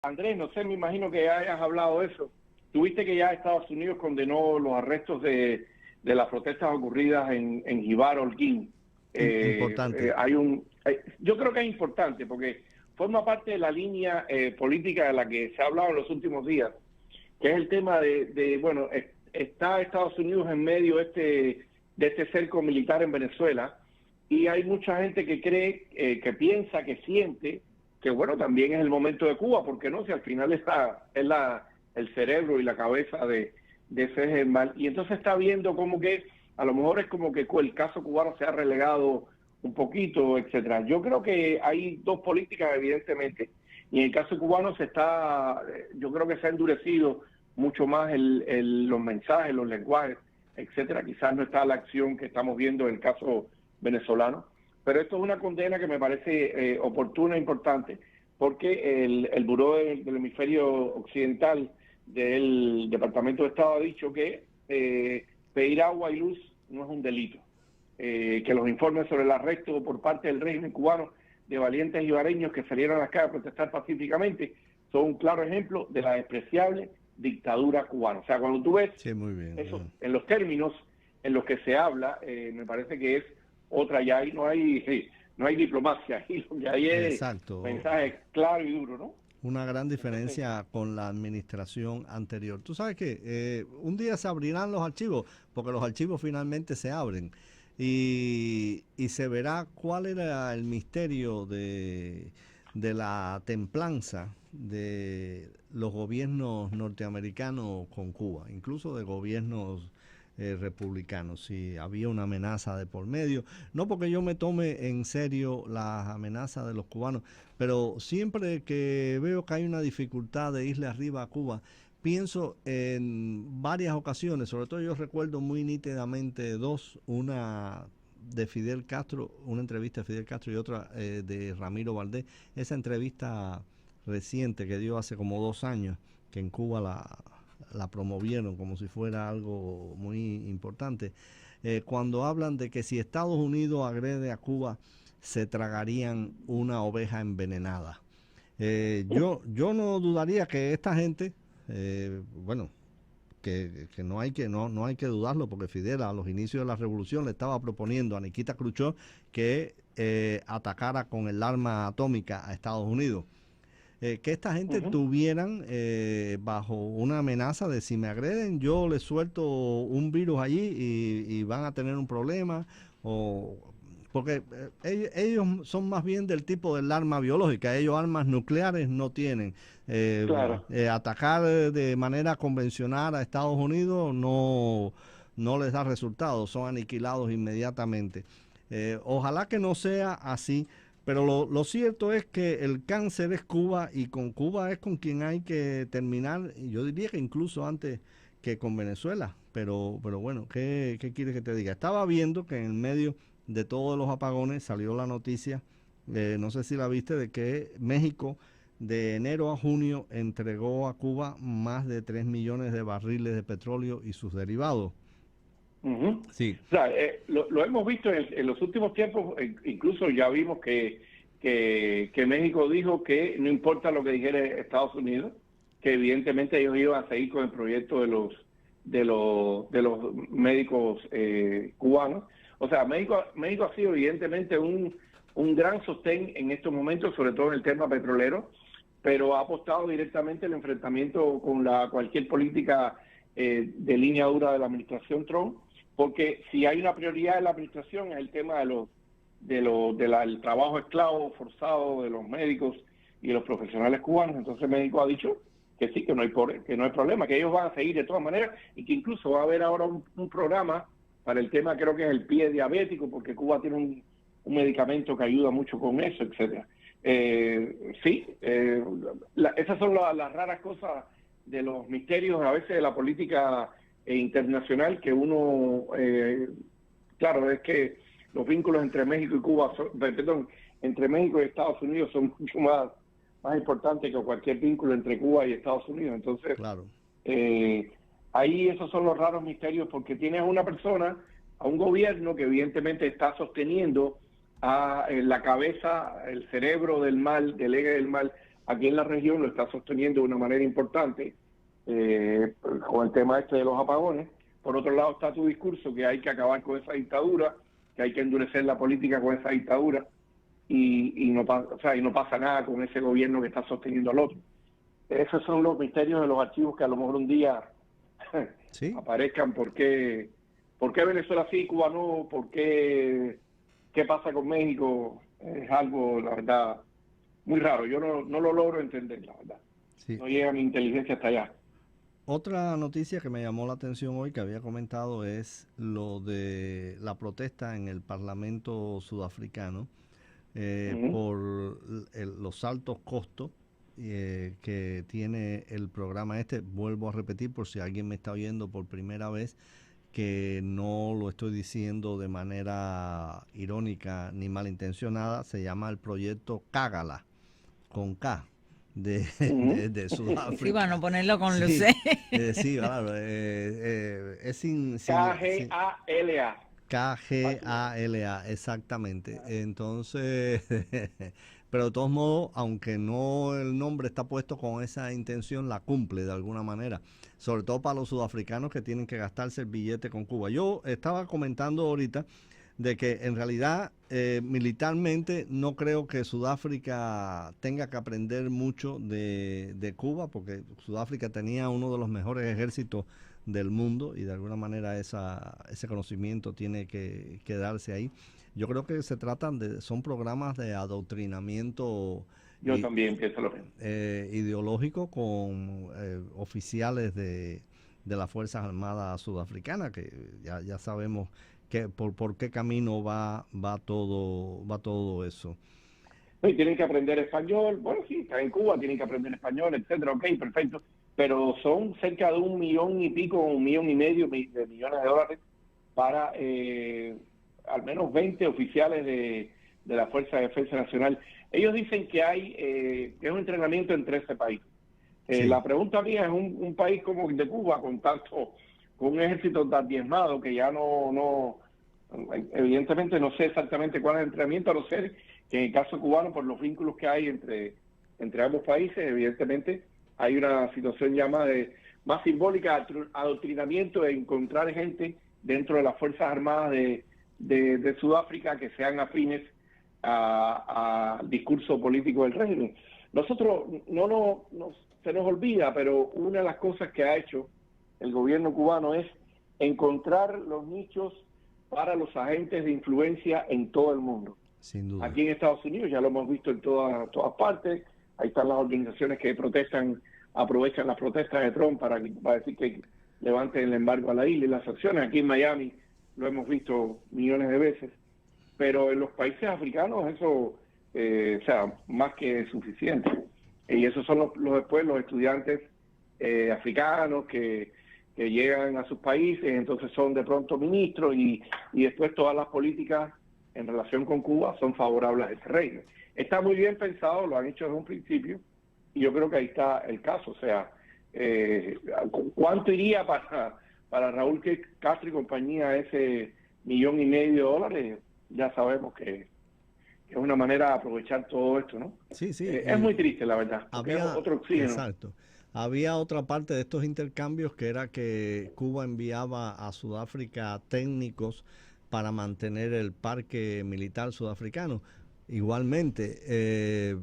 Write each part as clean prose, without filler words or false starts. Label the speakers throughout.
Speaker 1: Andrés, no sé, me imagino que ya hayas hablado de eso. Tuviste que ya Estados Unidos condenó los arrestos de las protestas ocurridas en Jibar Holguín.
Speaker 2: Importante.
Speaker 1: Yo creo que es importante porque forma parte de la línea política de la que se ha hablado en los últimos días, que es el tema está Estados Unidos en medio de este cerco militar en Venezuela, y hay mucha gente que cree, que piensa, que siente que bueno, también es el momento de Cuba, porque no, si al final el cerebro y la cabeza de ese es el mal. Y entonces está viendo como que a lo mejor es como que el caso cubano se ha relegado un poquito, etcétera. Yo creo que hay dos políticas, evidentemente, y en el caso cubano yo creo que se ha endurecido mucho más los mensajes, los lenguajes, etcétera. Quizás no está la acción que estamos viendo en el caso venezolano. Pero esto es una condena que me parece oportuna e importante, porque el Buró del Hemisferio Occidental del Departamento de Estado ha dicho que pedir agua y luz no es un delito, que los informes sobre el arresto por parte del régimen cubano de valientes ibareños que salieron a las calles a protestar pacíficamente son un claro ejemplo de la despreciable dictadura cubana. O sea, cuando tú ves
Speaker 2: Sí, muy bien.
Speaker 1: eso en los términos en los que se habla, me parece que es otra, ya ahí no hay diplomacia, ahí lo que hay es
Speaker 2: Exacto.
Speaker 1: mensaje claro y duro, ¿no?
Speaker 2: Una gran
Speaker 1: Entonces,
Speaker 2: diferencia con la administración anterior. Tú sabes que un día se abrirán los archivos, porque los archivos finalmente se abren, y se verá cuál era el misterio de la templanza de los gobiernos norteamericanos con Cuba, incluso de gobiernos republicanos, si había una amenaza de por medio. No porque yo me tome en serio las amenazas de los cubanos, pero siempre que veo que hay una dificultad de irle arriba a Cuba, pienso en varias ocasiones, sobre todo yo recuerdo muy nítidamente dos, una de Fidel Castro, una entrevista de Fidel Castro y otra de Ramiro Valdés, esa entrevista reciente que dio hace como 2 años, que en Cuba la promovieron como si fuera algo muy importante, cuando hablan de que si Estados Unidos agrede a Cuba, se tragarían una oveja envenenada. Yo no dudaría que esta gente, bueno, que no hay que dudarlo, porque Fidel a los inicios de la revolución le estaba proponiendo a Nikita Khrushchev que atacara con el arma atómica a Estados Unidos. Que esta gente tuvieran bajo una amenaza de si me agreden, yo les suelto un virus allí y van a tener un problema, o porque ellos son más bien del tipo del arma biológica, ellos armas nucleares no tienen.
Speaker 1: claro.
Speaker 2: Atacar de manera convencional a Estados Unidos no les da resultados, son aniquilados inmediatamente. Ojalá que no sea así. Pero lo cierto es que el cáncer es Cuba, y con Cuba es con quien hay que terminar, y yo diría que incluso antes que con Venezuela. Pero bueno, ¿qué quieres que te diga? Estaba viendo que en medio de todos los apagones salió la noticia, no sé si la viste, de que México de enero a junio entregó a Cuba más de 3 millones de barriles de petróleo y sus derivados. Sí,
Speaker 1: O sea, lo hemos visto en los últimos tiempos, incluso ya vimos que México dijo que no importa lo que dijera Estados Unidos, que evidentemente ellos iban a seguir con el proyecto de los médicos cubanos. O sea, México ha sido evidentemente un gran sostén en estos momentos, sobre todo en el tema petrolero, pero ha apostado directamente el enfrentamiento con cualquier política de línea dura de la administración Trump, porque si hay una prioridad en la administración es el tema del trabajo esclavo forzado de los médicos y de los profesionales cubanos. Entonces México ha dicho que sí, que no hay problema, que ellos van a seguir de todas maneras, y que incluso va a haber ahora un programa para el tema, creo que es el pie diabético, porque Cuba tiene un medicamento que ayuda mucho con eso, etcétera. Esas son las raras cosas de los misterios a veces de la política internacional, que uno, claro, es que los vínculos entre México y Cuba, entre México y Estados Unidos son mucho más importantes que cualquier vínculo entre Cuba y Estados Unidos. Entonces,
Speaker 2: claro.
Speaker 1: ahí esos son los raros misterios, porque tienes a una persona, a un gobierno que evidentemente está sosteniendo la cabeza, el cerebro del mal, del eje del mal, aquí en la región lo está sosteniendo de una manera importante con el tema este de los apagones. Por otro lado está tu discurso que hay que acabar con esa dictadura, que hay que endurecer la política con esa dictadura y no pasa nada con ese gobierno que está sosteniendo al otro. Esos son los misterios de los archivos que a lo mejor un día
Speaker 2: ¿Sí?
Speaker 1: aparezcan. ¿Por qué Venezuela sí, Cuba no? ¿Qué pasa con México? Es algo, la verdad, muy raro. Yo no lo logro entender, la verdad.
Speaker 2: Sí.
Speaker 1: No llega mi inteligencia hasta allá.
Speaker 2: Otra noticia que me llamó la atención hoy que había comentado es lo de la protesta en el Parlamento sudafricano por los altos costos que tiene el programa este. Vuelvo a repetir por si alguien me está oyendo por primera vez, que no lo estoy diciendo de manera irónica ni malintencionada. Se llama el proyecto Cágala, con K, de Sudáfrica.
Speaker 3: Sí, para no ponerlo con
Speaker 2: Sí,
Speaker 3: Lucé.
Speaker 2: sí, claro. Es
Speaker 1: KGALA.
Speaker 2: KGALA, exactamente. Entonces, pero de todos modos, aunque no el nombre está puesto con esa intención, la cumple de alguna manera. Sobre todo para los sudafricanos que tienen que gastarse el billete con Cuba. Yo estaba comentando ahorita de que en realidad militarmente no creo que Sudáfrica tenga que aprender mucho de Cuba, porque Sudáfrica tenía uno de los mejores ejércitos del mundo y de alguna manera ese conocimiento tiene que quedarse ahí. Yo creo que son programas de adoctrinamiento.
Speaker 1: Yo también pienso lo mismo.
Speaker 2: Ideológico con oficiales de las Fuerzas Armadas sudafricanas, que ya sabemos que por qué camino va todo eso.
Speaker 1: Y tienen que aprender español. Bueno, sí, están en Cuba, tienen que aprender español, etcétera. Ok, perfecto. Pero son cerca de 1 millón y pico, 1,5 millones de dólares para al menos 20 oficiales de la Fuerza de Defensa Nacional. Ellos dicen que que es un entrenamiento en 13 países. Sí. La pregunta mía es un país como el de Cuba, con un ejército tan diezmado que ya evidentemente no sé exactamente cuál es el entrenamiento, a no ser que en el caso cubano, por los vínculos que hay entre ambos países, evidentemente hay una situación ya más simbólica, adoctrinamiento de encontrar gente dentro de las Fuerzas Armadas de Sudáfrica que sean afines al discurso político del régimen. Nosotros se nos olvida, pero una de las cosas que ha hecho el gobierno cubano es encontrar los nichos para los agentes de influencia en todo el mundo.
Speaker 2: Sin duda.
Speaker 1: Aquí en Estados Unidos ya lo hemos visto en todas partes. Ahí están las organizaciones que aprovechan las protestas de Trump para decir que levanten el embargo a la isla y las sanciones. Aquí en Miami lo hemos visto millones de veces. Pero en los países africanos eso, más que suficiente. Y esos son después los estudiantes africanos que llegan a sus países, entonces son de pronto ministros y después todas las políticas en relación con Cuba son favorables a ese régimen. Está muy bien pensado, lo han hecho desde un principio y yo creo que ahí está el caso. O sea, ¿cuánto iría para Raúl Castro y compañía ese $1,5 millones? Ya sabemos que es una manera de aprovechar todo esto, ¿no?
Speaker 2: Sí, sí.
Speaker 1: Es muy triste, la verdad.
Speaker 2: Había
Speaker 1: otro oxígeno.
Speaker 2: Exacto. Había otra parte de estos intercambios que era que Cuba enviaba a Sudáfrica técnicos para mantener el parque militar sudafricano. Igualmente,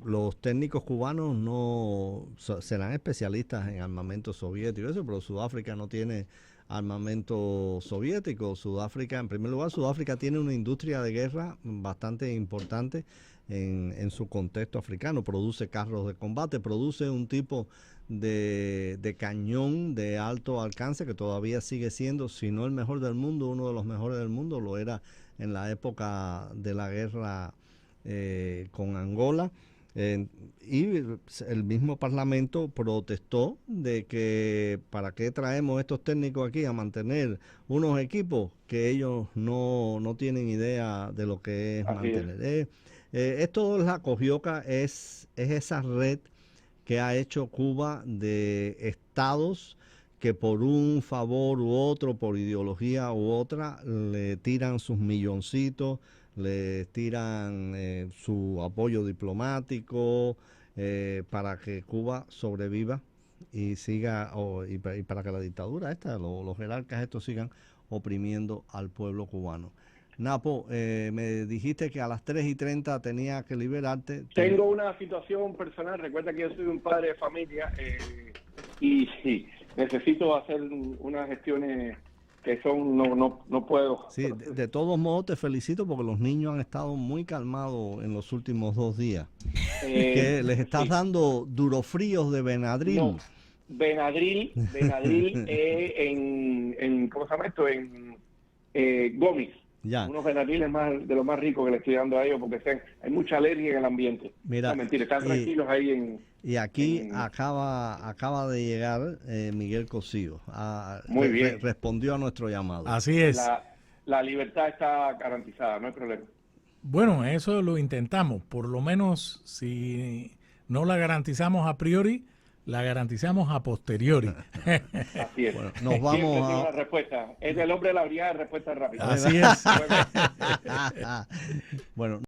Speaker 2: los técnicos cubanos no serán especialistas en armamento soviético, eso, pero Sudáfrica no tiene armamento soviético. Sudáfrica, en primer lugar, Sudáfrica tiene una industria de guerra bastante importante en su contexto africano. Produce carros de combate, produce un tipo de cañón de alto alcance que todavía sigue siendo, si no el mejor del mundo, uno de los mejores del mundo. Lo era en la época de la guerra con Angola. Y el mismo Parlamento protestó de que para qué traemos estos técnicos aquí a mantener unos equipos que ellos no tienen idea de lo que es mantener. Esto es la COGIOCA, es esa red que ha hecho Cuba de estados que por un favor u otro, por ideología u otra, le tiran sus milloncitos, le tiran su apoyo diplomático para que Cuba sobreviva y siga, y para que la dictadura los jerarcas estos sigan oprimiendo al pueblo cubano. Napo, me dijiste que a las 3:30 tenía que liberarte.
Speaker 1: Tengo una situación personal, recuerda que yo soy un padre de familia y sí, necesito hacer unas gestiones que son, no puedo.
Speaker 2: Sí, de todos modos te felicito porque los niños han estado muy calmados en los últimos 2 días. Que les estás dando durofríos de Benadryl.
Speaker 1: No, Benadryl en ¿cómo se llama esto? En gomis.
Speaker 2: Ya.
Speaker 1: Unos Benadryles de lo más ricos que le estoy dando a ellos porque hay mucha alergia en el ambiente.
Speaker 2: Mira,
Speaker 1: no, mentira, están tranquilos ahí en...
Speaker 2: Y aquí acaba de llegar Miguel Cosío.
Speaker 1: Muy bien.
Speaker 2: Respondió a nuestro llamado.
Speaker 3: Así es.
Speaker 1: La libertad está garantizada, no hay problema.
Speaker 3: Bueno, eso lo intentamos. Por lo menos, si no la garantizamos a priori, la garantizamos a posteriori.
Speaker 1: Así es.
Speaker 2: Bueno, nos vamos
Speaker 1: a... una respuesta. Es el hombre de la brigada de respuesta rápida.
Speaker 3: Así es.
Speaker 2: Bueno.